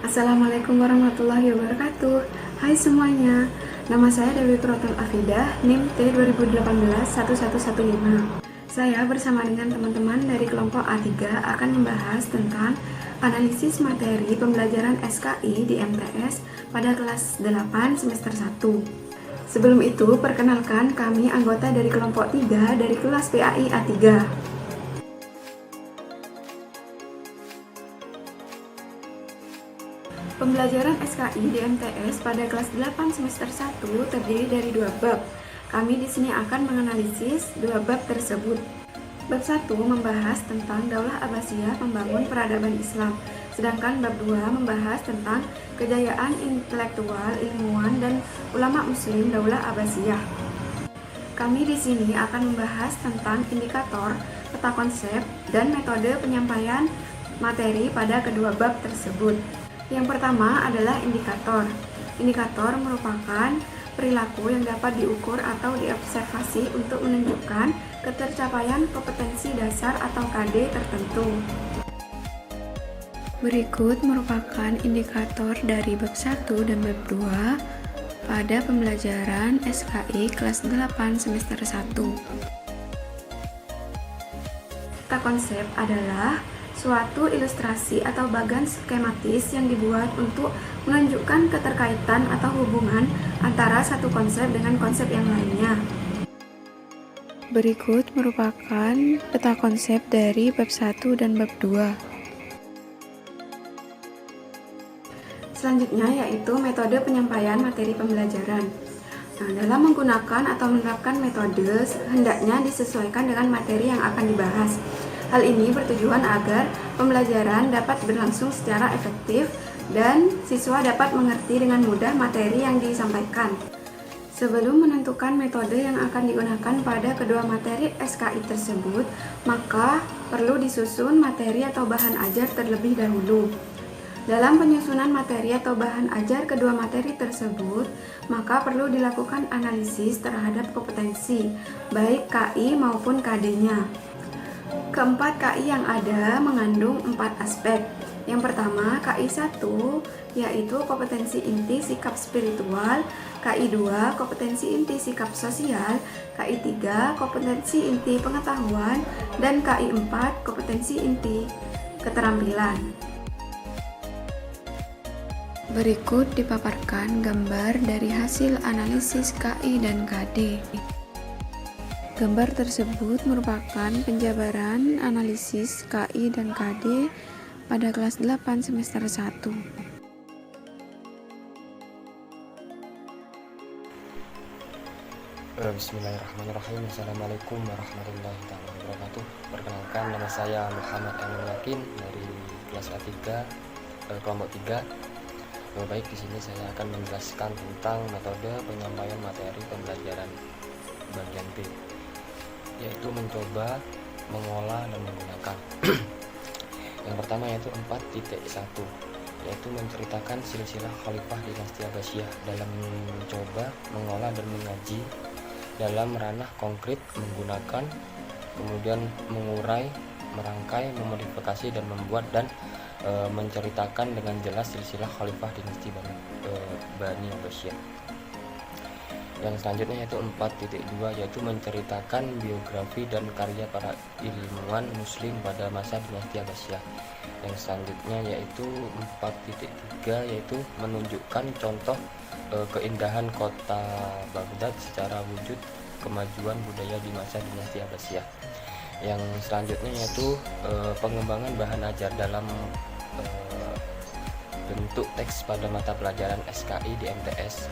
Assalamualaikum warahmatullahi wabarakatuh. Hai semuanya, nama saya Dewi Proton Afidah, NIM T 2018-1115. Saya bersama dengan teman-teman dari kelompok A3 akan membahas tentang analisis materi pembelajaran SKI di MTS pada kelas 8 semester 1. Sebelum itu, perkenalkan kami anggota dari kelompok 3 dari kelas PAI A3. Pembelajaran SKI di MTS pada kelas 8 semester 1 terdiri dari 2 bab. Kami di sini akan menganalisis 2 bab tersebut. Bab 1 membahas tentang Daulah Abbasiyah membangun peradaban Islam, sedangkan bab 2 membahas tentang kejayaan intelektual, ilmuwan, dan ulama muslim Daulah Abbasiyah. Kami di sini akan membahas tentang indikator, peta konsep, dan metode penyampaian materi pada kedua bab tersebut. Yang pertama adalah indikator. Indikator merupakan perilaku yang dapat diukur atau diobservasi untuk menunjukkan ketercapaian kompetensi dasar atau KD tertentu. Berikut merupakan indikator dari bab 1 dan bab 2 pada pembelajaran SKI kelas 8 semester 1. Peta konsep adalah suatu ilustrasi atau bagan skematis yang dibuat untuk menunjukkan keterkaitan atau hubungan antara satu konsep dengan konsep yang lainnya. Berikut merupakan peta konsep dari bab 1 dan bab 2. Selanjutnya yaitu metode penyampaian materi pembelajaran. Dalam menggunakan atau menerapkan metode, hendaknya disesuaikan dengan materi yang akan dibahas. Hal ini bertujuan agar pembelajaran dapat berlangsung secara efektif dan siswa dapat mengerti dengan mudah materi yang disampaikan. Sebelum menentukan metode yang akan digunakan pada kedua materi SKI tersebut, maka perlu disusun materi atau bahan ajar terlebih dahulu. Dalam penyusunan materi atau bahan ajar kedua materi tersebut, maka perlu dilakukan analisis terhadap kompetensi, baik KI maupun KD-nya. Keempat KI yang ada mengandung 4 aspek. Yang pertama, KI 1 yaitu kompetensi inti sikap spiritual, KI 2 kompetensi inti sikap sosial, KI 3 kompetensi inti pengetahuan, dan KI 4 kompetensi inti keterampilan. Berikut dipaparkan gambar dari hasil analisis KI dan KD. Gambar tersebut merupakan penjabaran analisis KI dan KD pada kelas 8 semester 1. Bismillahirrahmanirrahim. Assalamualaikum warahmatullahi wabarakatuh. Perkenalkan, nama saya Muhammad Anil Yakin dari kelas A3 kelompok 3. Baik, di sini saya akan menjelaskan tentang metode penyampaian materi pembelajaran bagian B, yaitu mencoba, mengolah, dan menggunakan. Yang pertama yaitu 4.1, yaitu menceritakan silsilah khalifah dinasti Abbasiyah dalam mencoba, mengolah, dan mengaji dalam ranah konkret, menggunakan, kemudian mengurai, merangkai, memodifikasi, dan membuat dan menceritakan dengan jelas silsilah khalifah dinasti Bani Abbasiyah. Yang selanjutnya yaitu 4.2, yaitu menceritakan biografi dan karya para ilmuwan muslim pada masa dinasti Abbasiyah. Yang selanjutnya yaitu 4.3, yaitu menunjukkan contoh keindahan kota Baghdad secara wujud kemajuan budaya di masa dinasti Abbasiyah. Yang selanjutnya yaitu pengembangan bahan ajar dalam bentuk teks pada mata pelajaran SKI di MTS.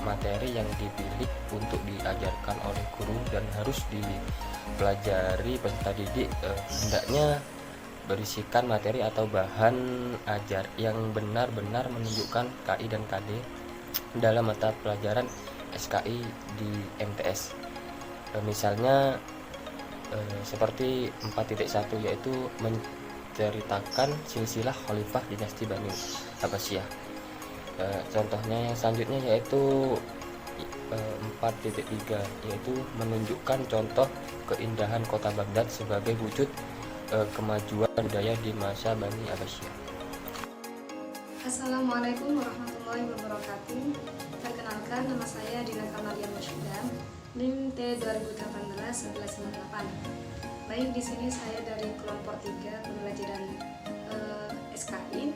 Materi yang dipilih untuk diajarkan oleh guru dan harus dipelajari peserta didik hendaknya berisikan materi atau bahan ajar yang benar-benar menunjukkan KI dan KD dalam mata pelajaran SKI di MTS. Misalnya seperti 4.1, yaitu menceritakan silsilah khalifah dinasti Bani Abbasiyah. Contohnya yang selanjutnya yaitu 4.3, yaitu menunjukkan contoh keindahan kota Baghdad sebagai wujud kemajuan budaya di masa Bani Abbasiyah. Assalamualaikum warahmatullahi wabarakatuh. Perkenalkan, nama saya Dina Kamalia Masyuda, NIM T 2018-1198. Baik, di sini saya dari kelompok 3 pembelajaran SKI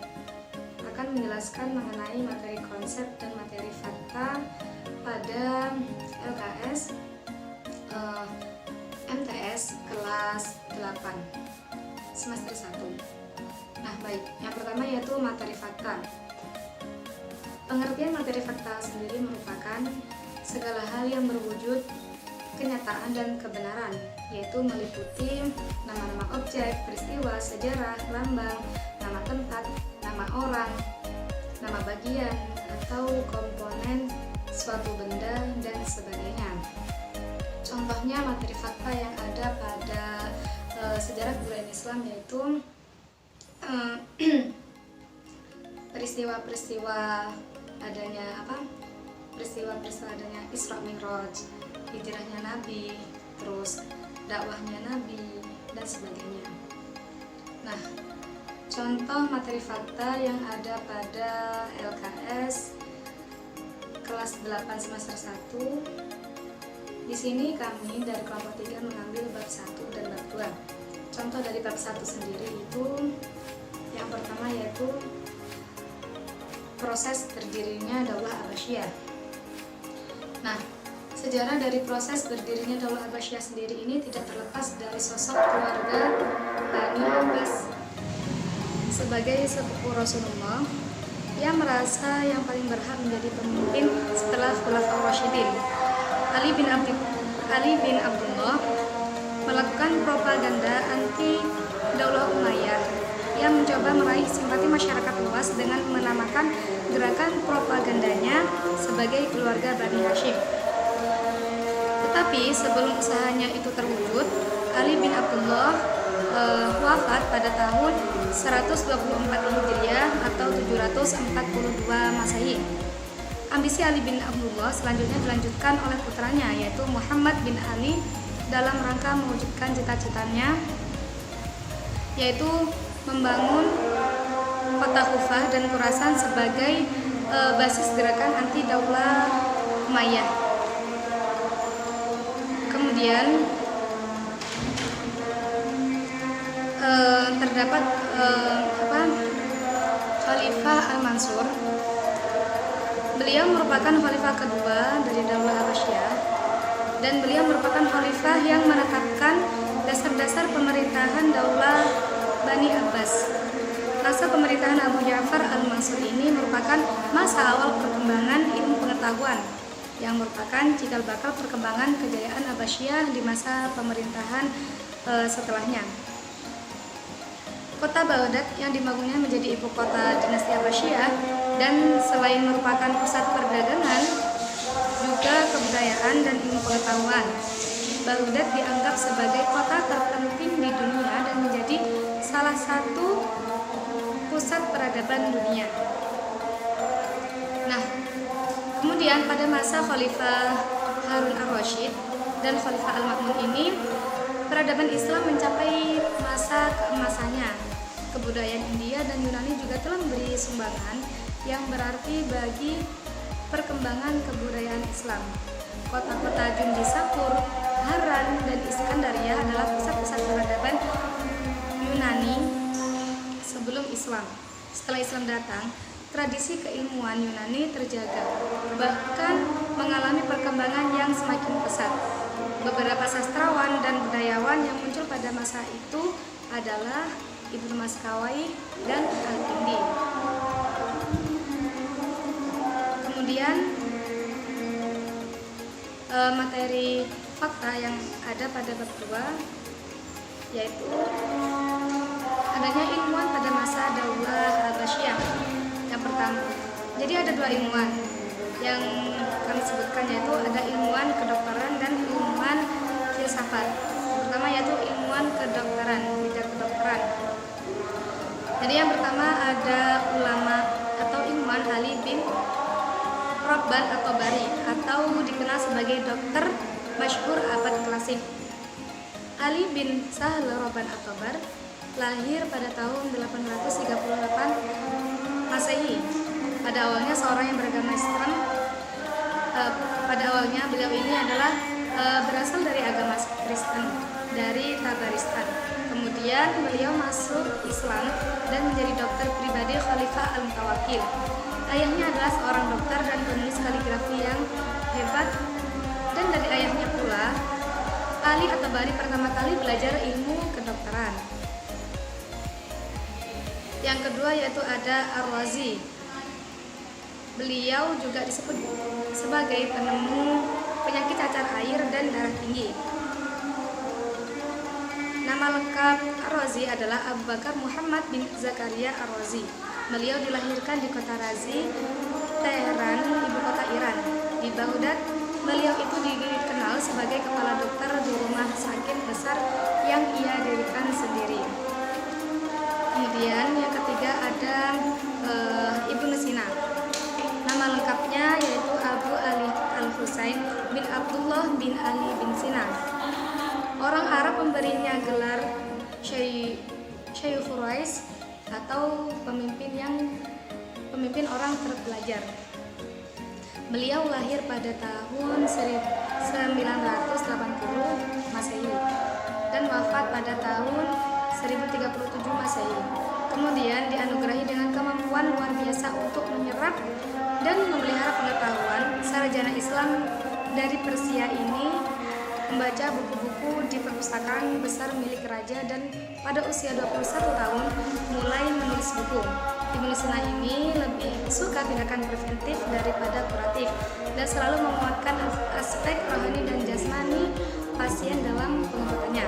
akan menjelaskan mengenai materi konsep dan materi fakta pada LKS MTS kelas 8 semester 1. Nah, baik. Yang pertama yaitu materi fakta. Pengertian materi fakta sendiri merupakan segala hal yang berwujud kenyataan dan kebenaran, yaitu meliputi nama-nama objek, peristiwa, sejarah, lambang, nama tempat, nama orang, nama bagian atau komponen suatu benda dan sebagainya. Contohnya materi fakta yang ada pada sejarah kebudayaan Islam yaitu peristiwa-peristiwa adanya Isra Mi'raj, hijrahnya Nabi, terus dakwahnya Nabi dan sebagainya. Nah, contoh materi fakta yang ada pada LKS kelas 8 semester 1. Di sini kami dari kelompok 3 mengambil bab 1 dan bab 2. Contoh dari bab 1 sendiri itu yang pertama yaitu proses berdirinya Daulah Abbasiyah. Nah, sejarah dari proses berdirinya Daulah Abbasiyah sendiri ini tidak terlepas dari sosok keluarga Bani Abbas sebagai sepupu Rasulullah yang merasa yang paling berhak menjadi pemimpin setelah Khulafaur Rasyidin. Ali bin Abdullah melakukan propaganda anti Daulah Umayyah yang mencoba meraih simpati masyarakat luas dengan menamakan gerakan propagandanya sebagai keluarga Bani Hashim. Tetapi sebelum usahanya itu terwujud, Ali bin Abdullah wafat pada tahun 124 Hijriah atau 742 Masehi. Ambisi Ali bin Abdullah selanjutnya dilanjutkan oleh putranya yaitu Muhammad bin Ali dalam rangka mewujudkan cita-citanya yaitu membangun kota Kufah dan Khurasan sebagai basis gerakan anti Daulah Umayyah. Kemudian terdapat Khalifah Al-Mansur. Beliau merupakan khalifah kedua dari Daulah Abbasiyah dan beliau merupakan khalifah yang menetapkan dasar-dasar pemerintahan Daulah Bani Abbas. Masa pemerintahan Abu Ja'far Al-Mansur ini merupakan masa awal perkembangan ilmu pengetahuan yang merupakan cikal bakal perkembangan kejayaan Abbasiyah di masa pemerintahan setelahnya. Kota Baghdad yang dibangunnya menjadi ibu kota dinasti Abbasiyah dan selain merupakan pusat perdagangan, juga kebudayaan dan ilmu pengetahuan. Baghdad dianggap sebagai kota terpenting di dunia dan menjadi salah satu pusat peradaban dunia. Nah, kemudian pada masa Khalifah Harun ar-Rasyid dan Khalifah Al-Ma'mun ini, peradaban Islam mencapai masa keemasannya. Kebudayaan India dan Yunani juga telah memberi sumbangan yang berarti bagi perkembangan kebudayaan Islam. Kota-kota Junjisapur, Haran, dan Iskandaria adalah pusat-pusat peradaban Yunani sebelum Islam. Setelah Islam datang, tradisi keilmuan Yunani terjaga, bahkan mengalami perkembangan yang semakin pesat. Beberapa sastrawan dan budayawan yang muncul pada masa itu adalah Ibnu Maskawai dan Al-Kindi. Kemudian materi fakta yang ada pada bab 2 yaitu adanya ilmuwan pada masa Daulah Abbasiyah. Yang pertama, jadi ada dua ilmuwan yang kami sebutkan yaitu ada ilmuwan kedokteran dan ilmuwan filsafat. Pertama yaitu ilmuwan kedokteran, bidang kedokteran. Jadi yang pertama ada ulama atau ilmuwan Ali bin Robban at-Tabari atau dikenal sebagai dokter masyhur abad klasik. Ali bin Sahl Robban at-Tabar lahir pada tahun 838 Masehi. Pada awalnya seorang yang beragama Islam. Pada awalnya beliau ini adalah berasal dari agama Kristen, dari Tabaristan. Kemudian beliau masuk Islam dan menjadi dokter pribadi Khalifah Al-Mutawakkil. Ayahnya adalah seorang dokter dan penulis kaligrafi yang hebat, dan dari ayahnya pula Ali At-Tabari pertama kali belajar ilmu kedokteran. Yang kedua yaitu ada Ar-Razi. Beliau juga disebut sebagai penemu penyakit cacar air dan darah tinggi. Nama lengkap Ar-Razi adalah Abu Bakar Muhammad bin Zakaria Ar-Razi. Beliau dilahirkan di kota Razi, Teheran, ibu kota Iran. Di Baghdad, beliau itu dikenal sebagai kepala dokter di rumah sakit besar yang ia dirikan sendiri. Kemudian yang ketiga ada Ibnu Sina. Nama lengkapnya yaitu Abu Ali Al-Husain bin Abdullah bin Ali bin Sina. Orang Arab memberinya gelar Syekh Furais atau pemimpin orang terpelajar. Beliau lahir pada tahun 1980 Masehi dan wafat pada tahun 1037 Masehi. Kemudian dianugerahi dengan kemampuan luar biasa untuk menyerap dan memelihara pengetahuan. Sarjana Islam dari Persia ini membaca buku-buku di perpustakaan besar milik raja, dan pada usia 21 tahun mulai menulis buku. Ibnu Sina ini lebih suka tindakan preventif daripada kuratif dan selalu menguatkan aspek rohani dan jasmani pasien dalam pengobatannya.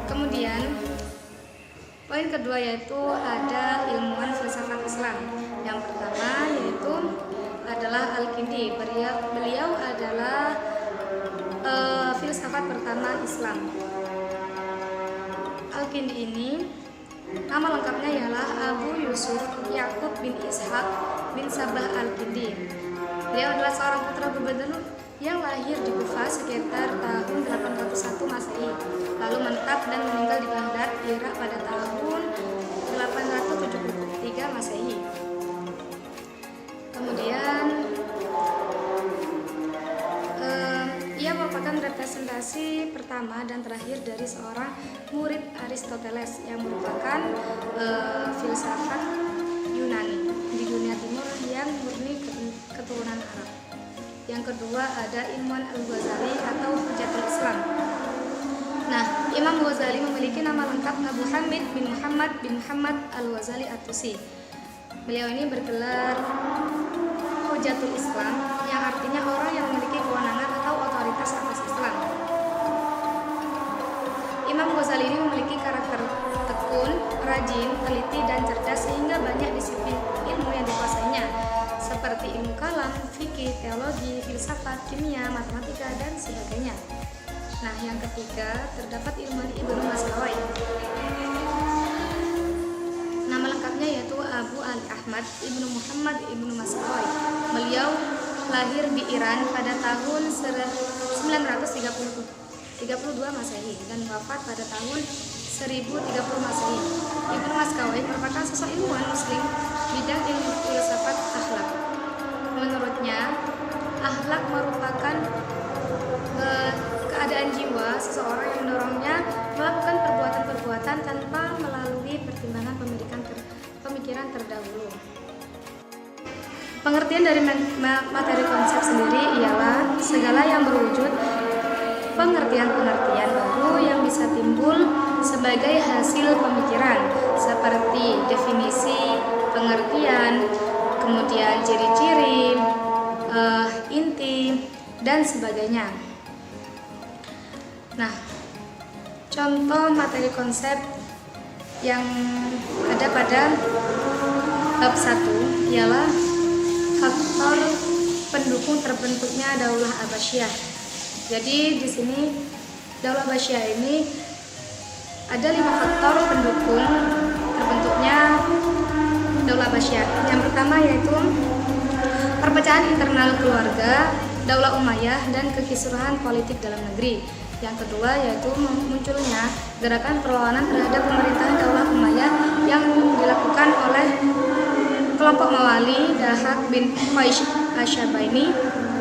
Kemudian poin kedua yaitu ada ilmuwan filsafat Islam. Yang pertama yaitu adalah Al-Kindi. Beliau adalah filsafat pertama Islam. Al-Kindi ini nama lengkapnya ialah Abu Yusuf Yakub bin Ishaq bin Sabah Al-Kindi. Beliau adalah seorang putra gubernur yang lahir di Kufah sekitar tahun 801 Masehi, lalu menetap dan meninggal di Baghdad, Irak pada tahun 873 Masehi. Kemudian ia merupakan representasi pertama dan terakhir dari seorang murid Aristoteles yang merupakan filsafat Yunani di dunia timur yang murni keturunan Arab. Yang kedua ada Imam Al-Ghazali atau Hujatul Islam. Nah, Imam Ghazali memiliki nama lengkap Abu Hamid bin Muhammad Al-Ghazali At-Tusi. Beliau ini bergelar Hujatul Islam, yang artinya orang yang memiliki kewenangan atau otoritas atas Islam. Imam Ghazali ini memiliki karakter tekun, rajin, teliti, dan cerdas sehingga banyak disiplin ilmu yang dikuasainya, seperti ilmu kalam, fikih, teologi, filsafat, kimia, matematika, dan sebagainya. Nah, yang ketiga terdapat ilmuwan Ibnu Maskawai. Nama lengkapnya yaitu Abu Ali Ahmad Ibnu Muhammad Ibnu Maskawai. Beliau lahir di Iran pada tahun 932 Masehi dan wafat pada tahun 1030 Masehi. Ibnu Maskawai merupakan sosok ilmuwan muslim bidang ilmu filsafat akhlak. Menurutnya, akhlak merupakan keadaan jiwa seseorang yang mendorongnya melakukan perbuatan-perbuatan tanpa melalui pertimbangan pemikiran terdahulu. Pengertian dari materi konsep sendiri ialah segala yang berwujud pengertian-pengertian baru yang bisa timbul sebagai hasil pemikiran, seperti definisi, pengertian, kemudian ciri-ciri, inti, dan sebagainya. Nah, contoh materi konsep yang ada pada bab 1 ialah faktor pendukung terbentuknya Daulah Abbasiyah. Jadi di sini Daulah Abbasiyah ini ada 5 faktor pendukung terbentuknya Daulah Abbasiyah. Yang pertama yaitu perpecahan internal keluarga, Daulah Umayyah, dan kekisruhan politik dalam negeri. Yang kedua yaitu munculnya gerakan perlawanan terhadap pemerintahan Daulah Umayyah yang dilakukan oleh kelompok Mawali Dahak bin Qais Asy-Syaibani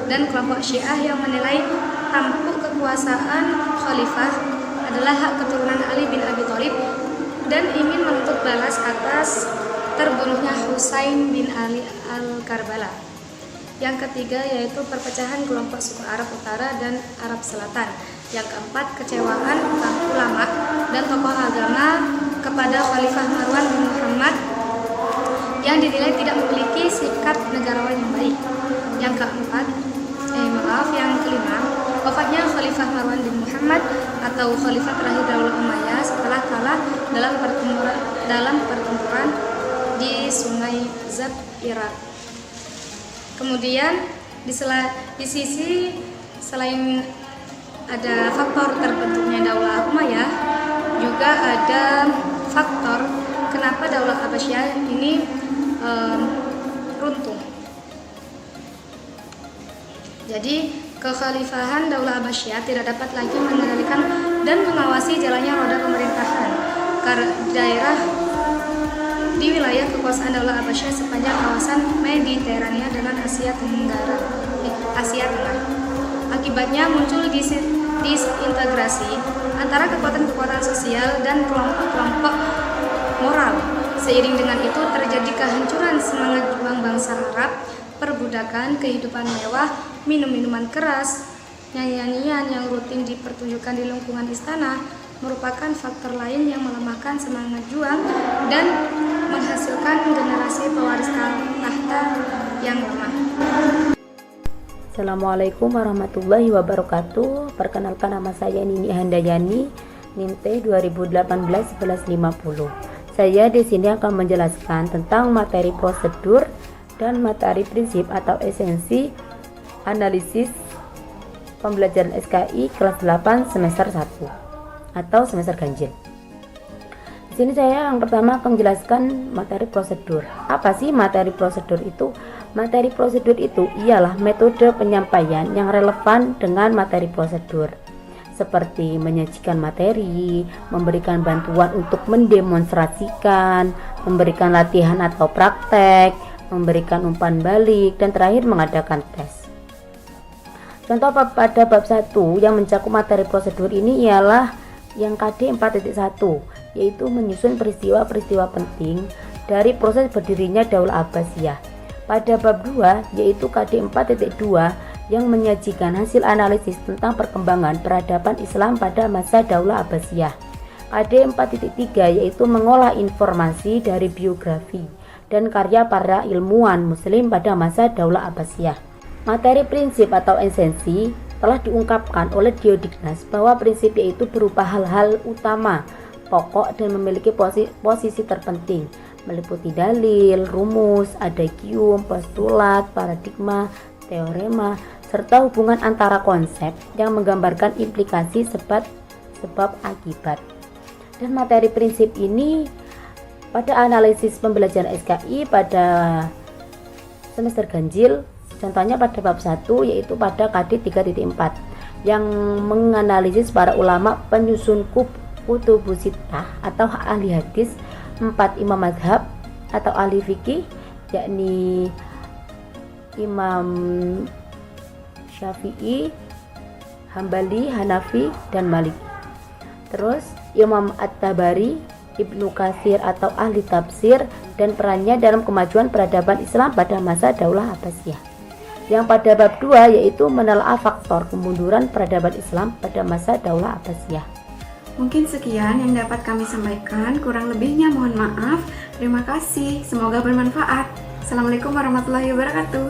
dan kelompok Syiah yang menilai tampuk kekuasaan khalifah adalah hak keturunan Ali bin Abi Thalib dan ingin menuntut balas atas terbunuhnya Husain bin Ali al-Karbala. Yang ketiga yaitu perpecahan kelompok suku Arab Utara dan Arab Selatan. Yang keempat, kecewaan ulama dan tokoh agama kepada Khalifah Marwan bin Muhammad yang dinilai tidak memiliki sikap negarawan yang baik. Yang kelima, wafatnya Khalifah Marwan bin Muhammad atau Khalifah terakhir Daulah Umayyah setelah kalah dalam pertempuran di Sungai Zab, Irak. Kemudian di sisi selain ada faktor terbentuknya Daulah Umayyah, juga ada faktor kenapa Daulah Abbasiyah ini runtuh. Jadi kekhalifahan Daulah Abbasiyah tidak dapat lagi mengendalikan dan mengawasi jalannya roda pemerintahan karena daerah di wilayah kekuasaan Daulah Abbasiyah sepanjang kawasan Mediterania dengan Asia Tengah. Akibatnya muncul disintegrasi antara kekuatan-kekuatan sosial dan kelompok-kelompok moral. Seiring dengan itu terjadi kehancuran semangat juang bangsa Arab, perbudakan, kehidupan mewah, minum-minuman keras, nyanyian-nyanyian yang rutin dipertunjukkan di lingkungan istana merupakan faktor lain yang melemahkan semangat juang dan menghasilkan generasi pewaris tahta yang lemah. Assalamualaikum warahmatullahi wabarakatuh. Perkenalkan, nama saya Nini Handayani, NIMT 2018-1150. Saya di sini akan menjelaskan tentang materi prosedur dan materi prinsip atau esensi analisis pembelajaran SKI kelas 8 semester 1 atau semester ganjil. Di sini saya yang pertama akan menjelaskan materi prosedur. Apa sih materi prosedur itu? Materi prosedur itu ialah metode penyampaian yang relevan dengan materi prosedur, seperti menyajikan materi, memberikan bantuan untuk mendemonstrasikan, memberikan latihan atau praktek, memberikan umpan balik, dan terakhir mengadakan tes. Contoh pada bab 1 yang mencakup materi prosedur ini ialah yang KD 4.1, yaitu menyusun peristiwa-peristiwa penting dari proses berdirinya Daulah Abbasiyah. Pada bab 2 yaitu KD 4.2 yang menyajikan hasil analisis tentang perkembangan peradaban Islam pada masa Daulah Abbasiyah. KD 4.3 yaitu mengolah informasi dari biografi dan karya para ilmuwan muslim pada masa Daulah Abbasiyah. Materi prinsip atau esensi telah diungkapkan oleh Diodiknas bahwa prinsip yaitu berupa hal-hal utama, pokok dan memiliki posisi terpenting, meliputi dalil, rumus, adagium, postulat, paradigma, teorema, serta hubungan antara konsep yang menggambarkan implikasi sebab akibat. Dan materi prinsip ini pada analisis pembelajaran SKI pada semester ganjil, contohnya pada bab 1 yaitu pada KD 3.4 yang menganalisis para ulama penyusun kutubus sittah atau ahli hadis, 4 imam mazhab atau ahli fikih, yakni Imam Syafi'i, Hambali, Hanafi, dan Maliki. Terus Imam At-Tabari, Ibnu Katsir atau ahli tafsir, dan perannya dalam kemajuan peradaban Islam pada masa Daulah Abbasiyah. Yang pada bab 2 yaitu menelaah faktor kemunduran peradaban Islam pada masa Daulah Abbasiyah. Mungkin sekian yang dapat kami sampaikan, kurang lebihnya mohon maaf. Terima kasih, semoga bermanfaat. Assalamualaikum warahmatullahi wabarakatuh.